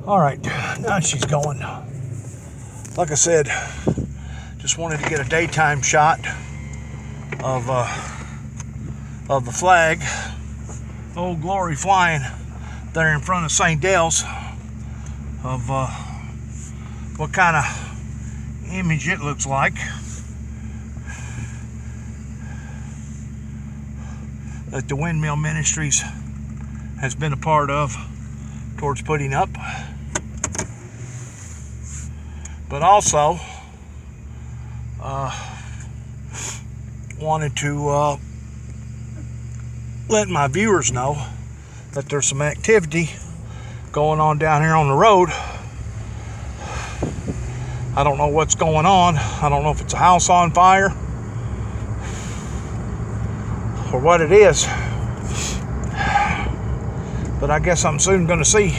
All right, now she's going. Like I said, just wanted to get a daytime shot of the flag, Old Glory flying there in front of St. Del's, of what kind of image it looks like that the Windmill Ministries has been a part of towards putting up. But also wanted to let my viewers know that there's some activity going on down here on the road. I don't know what's going on. I don't know if it's a house on fire or what it is, but I guess I'm soon going to see.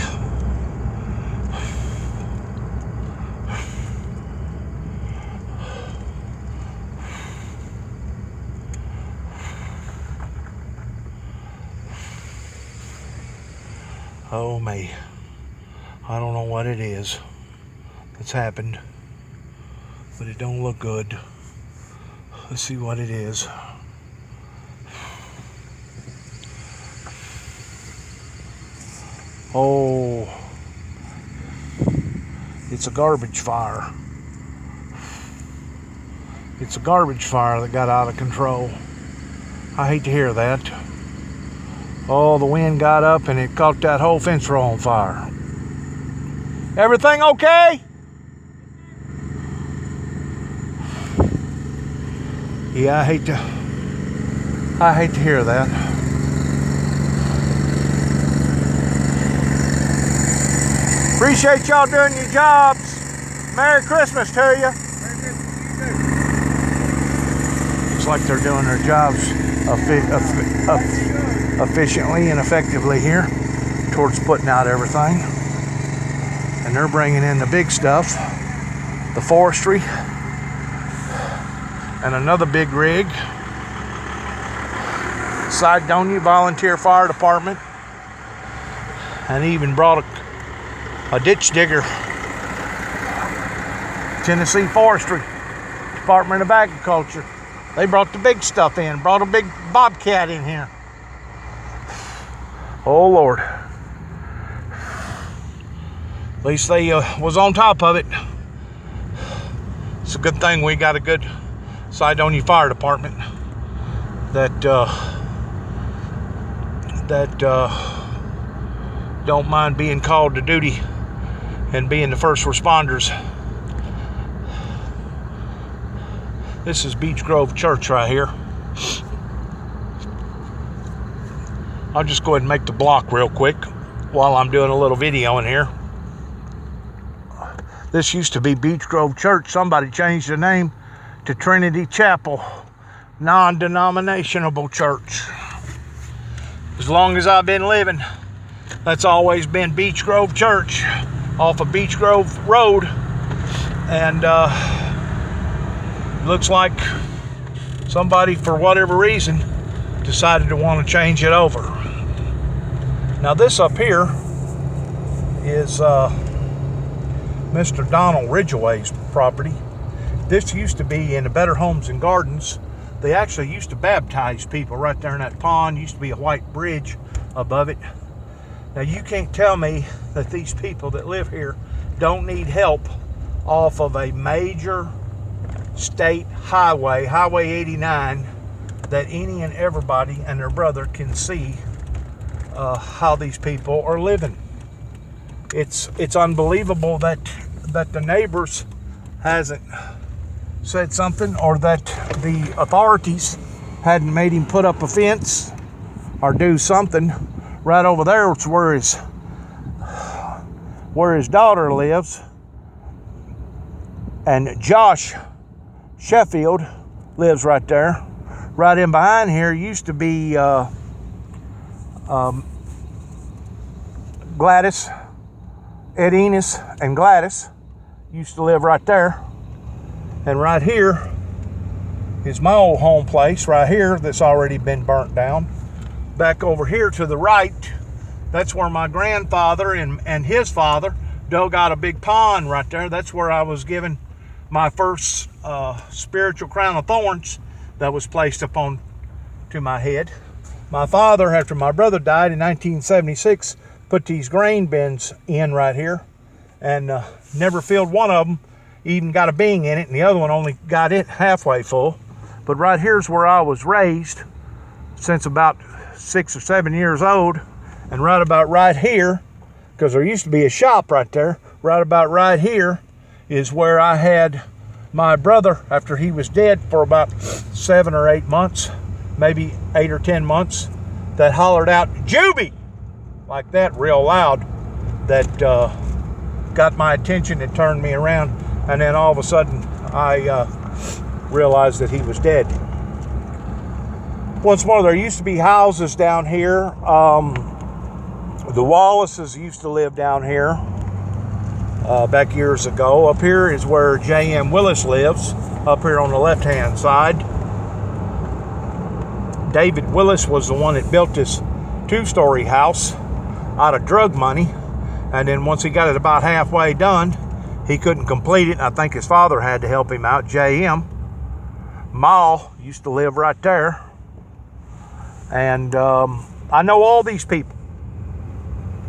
Oh me, I don't know what it is that's happened, but it don't look good. Let's see what it is. Oh, it's a garbage fire. It's a garbage fire that got out of control. I hate to hear that. Oh, the wind got up and it caught that whole fence row on fire. Everything okay? Yeah, I hate to hear that. Appreciate y'all doing your jobs. Merry Christmas to you. Looks like they're doing their jobs efficiently and effectively here towards putting out everything. And they're bringing in the big stuff, the forestry, and another big rig, Cydonia Volunteer Fire Department, and even brought a ditch digger, Tennessee Forestry Department of Agriculture. They brought the big stuff in, brought a big bobcat in here. Oh Lord. At least they was on top of it. It's a good thing we got a good Cydonia Fire Department that don't mind being called to duty and being the first responders. This is Beech Grove Church right here. I'll just go ahead and make the block real quick while I'm doing a little video in here. This used to be Beech Grove Church. Somebody changed the name to Trinity Chapel, non-denominational church. As long as I've been living, that's always been Beech Grove Church off of Beech Grove Road. And looks like somebody, for whatever reason, decided to want to change it over. Now this up here is Mr. Donald Ridgway's property. This used to be in the Better Homes and Gardens. They actually used to baptize people right there in that pond. Used to be a white bridge above it. Now you can't tell me that these people that live here don't need help off of a major state highway, Highway 89, that any and everybody and their brother can see how these people are living. It's unbelievable that the neighbors hasn't said something, or that the authorities hadn't made him put up a fence or do something. Right over there is where his daughter lives, and Josh Sheffield lives right there. Right in behind here used to be Gladys, Ed Enos and Gladys used to live right there. And right here is my old home place right here that's already been burnt down. Back over here to the right, that's where my grandfather and his father dug out a big pond right there. That's where I was given my first spiritual crown of thorns that was placed upon to my head. My father, after my brother died in 1976, put these grain bins in right here, and never filled one of them, even got a bean in it, and the other one only got it halfway full. But right here's where I was raised since about 6 or 7 years old, and right about right here, because there used to be a shop right there, right about right here is where I had my brother, after he was dead for about 7 or 8 months, maybe 8 or 10 months, that hollered out, "Juby!" like that real loud, that got my attention and turned me around, and then all of a sudden I realized that he was dead. Once more, there used to be houses down here. The Wallaces used to live down here back years ago. Up here is where J.M. Willis lives, up here on the left-hand side. David Willis was the one that built this 2-story house out of drug money, and then once he got it about halfway done, he couldn't complete it, and I think his father had to help him out. J.M. Ma used to live right there, and I know all these people.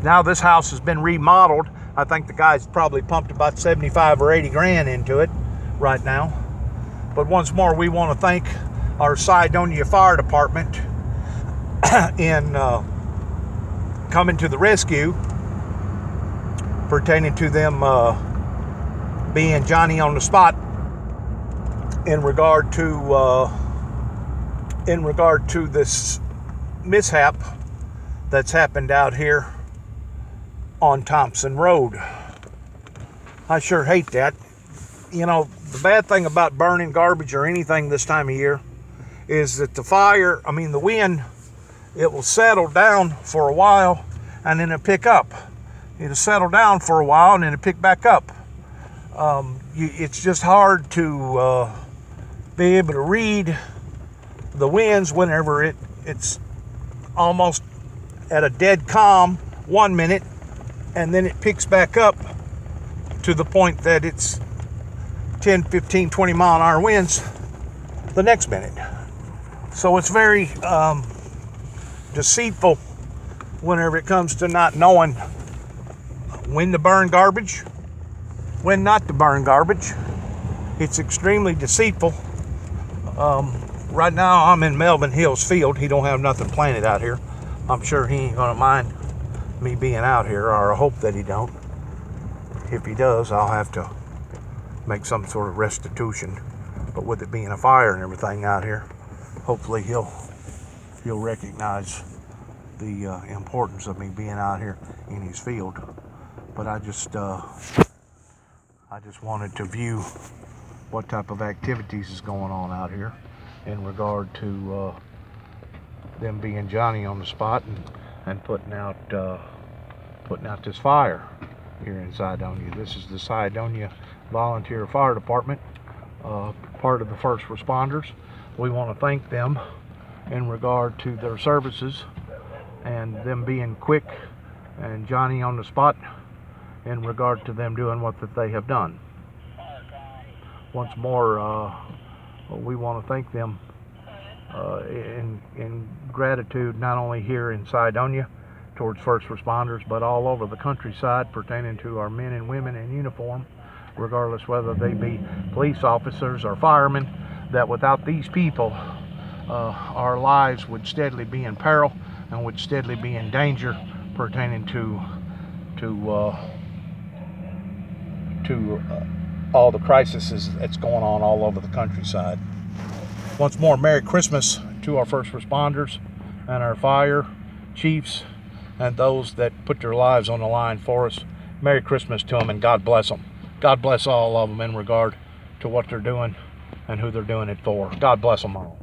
Now this house has been remodeled. I think the guy's probably pumped about 75 or 80 grand into it right now. But once more, we want to thank our Cydonia Fire Department in coming to the rescue pertaining to them being Johnny on the spot in regard to this mishap that's happened out here on Thompson Road. I sure hate that. You know, the bad thing about burning garbage or anything this time of year is that the wind, it will settle down for a while and then it'll pick up. It'll settle down for a while and then it'll pick back up. It's just hard to be able to read the winds whenever it's almost at a dead calm 1 minute, and then it picks back up to the point that it's 10, 15, 20 mile an hour winds the next minute. So it's very deceitful whenever it comes to not knowing when to burn garbage, when not to burn garbage. It's extremely deceitful. Right now I'm in Melvin Hills field. He don't have nothing planted out here. I'm sure he ain't gonna mind me being out here, or I hope that he don't. If he does, I'll have to make some sort of restitution. But with it being a fire and everything out here, hopefully he'll recognize the importance of me being out here in his field. But I just wanted to view what type of activities is going on out here in regard to them being Johnny on the spot and putting out this fire here in Cydonia. This is the Cydonia Volunteer Fire Department, part of the first responders. We want to thank them in regard to their services and them being quick and Johnny on the spot in regard to them doing what that they have done. Once more, we want to thank them in gratitude, not only here in Cydonia towards first responders, but all over the countryside pertaining to our men and women in uniform, regardless whether they be police officers or firemen, that without these people, our lives would steadily be in peril and would steadily be in danger pertaining to all the crises that's going on all over the countryside. Once more, Merry Christmas to our first responders and our fire chiefs and those that put their lives on the line for us. Merry Christmas to them, and God bless them. God bless all of them in regard to what they're doing and who they're doing it for. God bless them all.